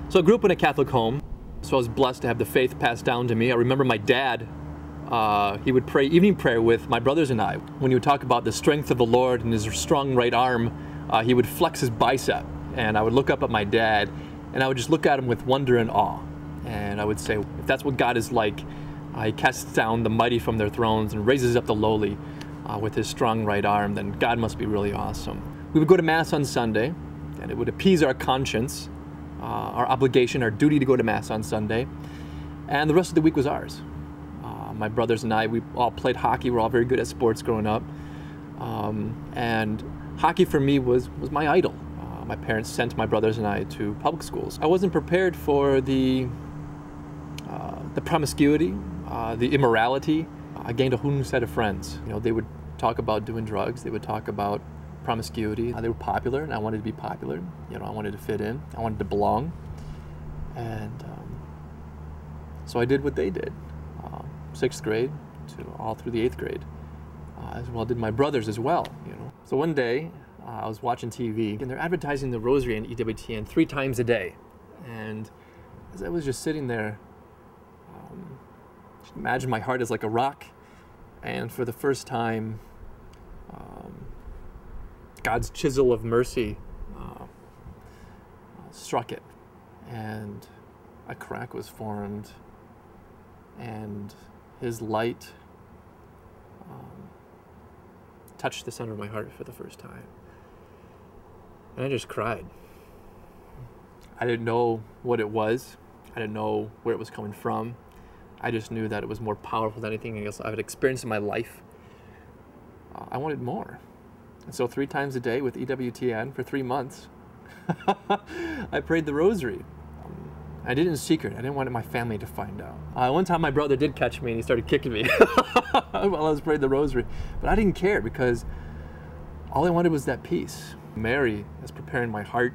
So I grew up in a Catholic home, so I was blessed to have the faith passed down to me. I remember my dad, he would pray evening prayer with my brothers and I. When he would talk about the strength of the Lord and his strong right arm, he would flex his bicep. And I would look up at my dad, and I would just look at him with wonder and awe. And I would say, if that's what God is like, he casts down the mighty from their thrones and raises up the lowly with his strong right arm, then God must be really awesome. We would go to Mass on Sunday, and it would appease our conscience, our obligation, our duty to go to Mass on Sunday, and the rest of the week was ours. My brothers and I, we all played hockey. We're all very good at sports growing up, and hockey for me was my idol. My parents sent my brothers and I to public schools. I wasn't prepared for the promiscuity, the immorality. I gained a whole new set of friends. You know, they would talk about doing drugs. They would talk about promiscuity. They were popular, and I wanted to be popular. You know, I wanted to fit in. I wanted to belong, and so I did what they did. 6th grade to all through the 8th grade, as well did my brothers as well. You know, so one day I was watching TV, and they're advertising the Rosary in EWTN 3 times a day, and as I was just sitting there, just imagine my heart is like a rock, and for the first time, God's chisel of mercy struck it, and a crack was formed, and his light touched the center of my heart for the first time. And I just cried. I didn't know what it was. I didn't know where it was coming from. I just knew that it was more powerful than anything else I had experienced in my life. I wanted more. And so 3 times a day with EWTN for 3 months, I prayed the Rosary. I did it in secret. I didn't want my family to find out. One time my brother did catch me and he started kicking me while I was praying the Rosary. But I didn't care because all I wanted was that peace. Mary was preparing my heart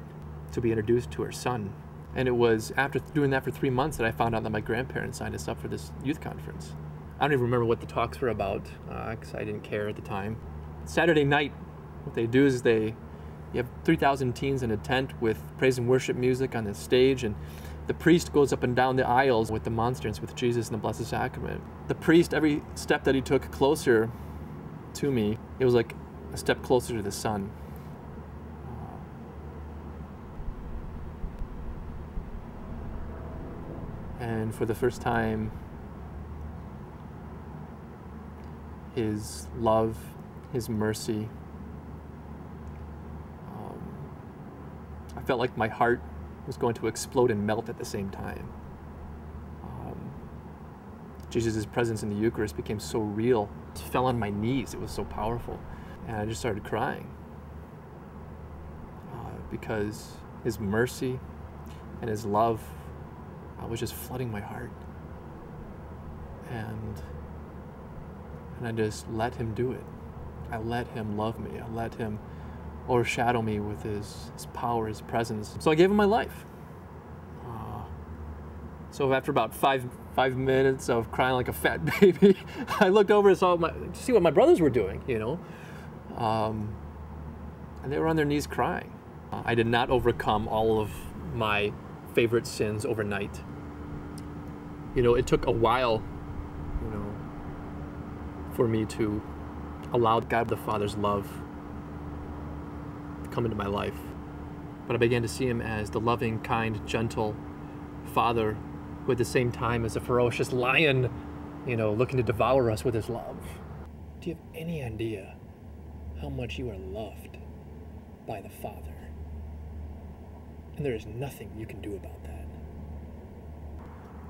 to be introduced to her son. And it was after doing that for 3 months that I found out that my grandparents signed us up for this youth conference. I don't even remember what the talks were about because I didn't care at the time. Saturday night, what they do is you have 3,000 teens in a tent with praise and worship music on the stage, and the priest goes up and down the aisles with the monstrance, with Jesus and the Blessed Sacrament. The priest, every step that he took closer to me, it was like a step closer to the Son. And for the first time, his love, his mercy, I felt like my heart was going to explode and melt at the same time. Jesus' presence in the Eucharist became so real. I fell on my knees. It was so powerful. And I just started crying because his mercy and his love was just flooding my heart. And I just let him do it. I let him love me. I let him overshadow me with his power, his presence. So I gave him my life. So after about five minutes of crying like a fat baby, I looked over and saw to see what my brothers were doing, you know. And they were on their knees crying. I did not overcome all of my favorite sins overnight. You know, it took a while, you know, for me to allow God the Father's love to come into my life. But I began to see him as the loving, kind, gentle Father who at the same time is a ferocious lion, you know, looking to devour us with his love. Do you have any idea how much you are loved by the Father? And there is nothing you can do about that.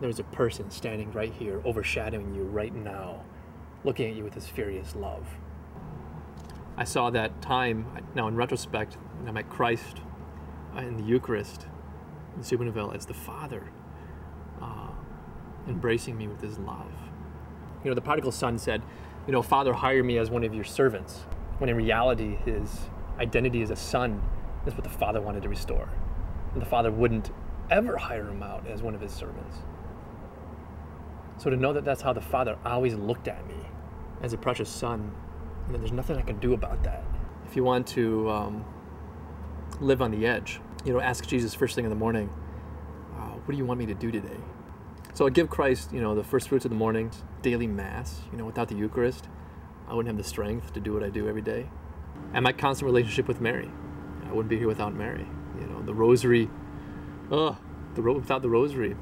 There's a person standing right here, overshadowing you right now, looking at you with his furious love. I saw that time, now in retrospect, when I met Christ in the Eucharist in Subinville, as the Father embracing me with his love. You know, the prodigal son said, you know, Father, hire me as one of your servants, when in reality his identity as a son is what the Father wanted to restore. And the Father wouldn't ever hire him out as one of his servants. So to know that that's how the Father always looked at me, as a precious son, and that there's nothing I can do about that. If you want to live on the edge, you know, ask Jesus first thing in the morning, what do you want me to do today? So I give Christ, the first fruits of the morning, daily mass. Without the Eucharist, I wouldn't have the strength to do what I do every day. And my constant relationship with Mary. I wouldn't be here without Mary. The rosary, without the rosary,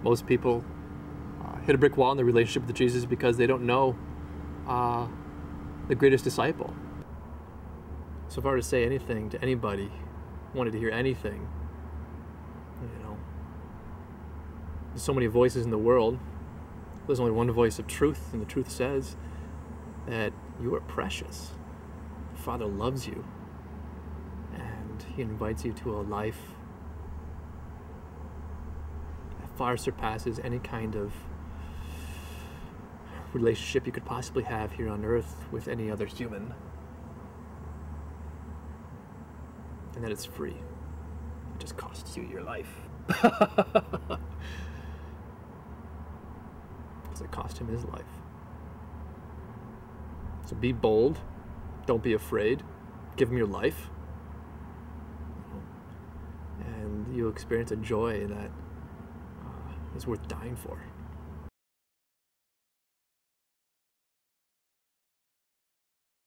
most people hit a brick wall in their relationship with Jesus because they don't know the greatest disciple. So if I were to say anything to anybody, wanted to hear anything, there's so many voices in the world. There's only one voice of truth, and the truth says that you are precious. The Father loves you, and He invites you to a life that far surpasses any kind of relationship you could possibly have here on earth with any other human. And that it's free. It just costs you your life. Because it cost Him His life. So be bold. Don't be afraid. Give Him your life. And you'll experience a joy that is worth dying for.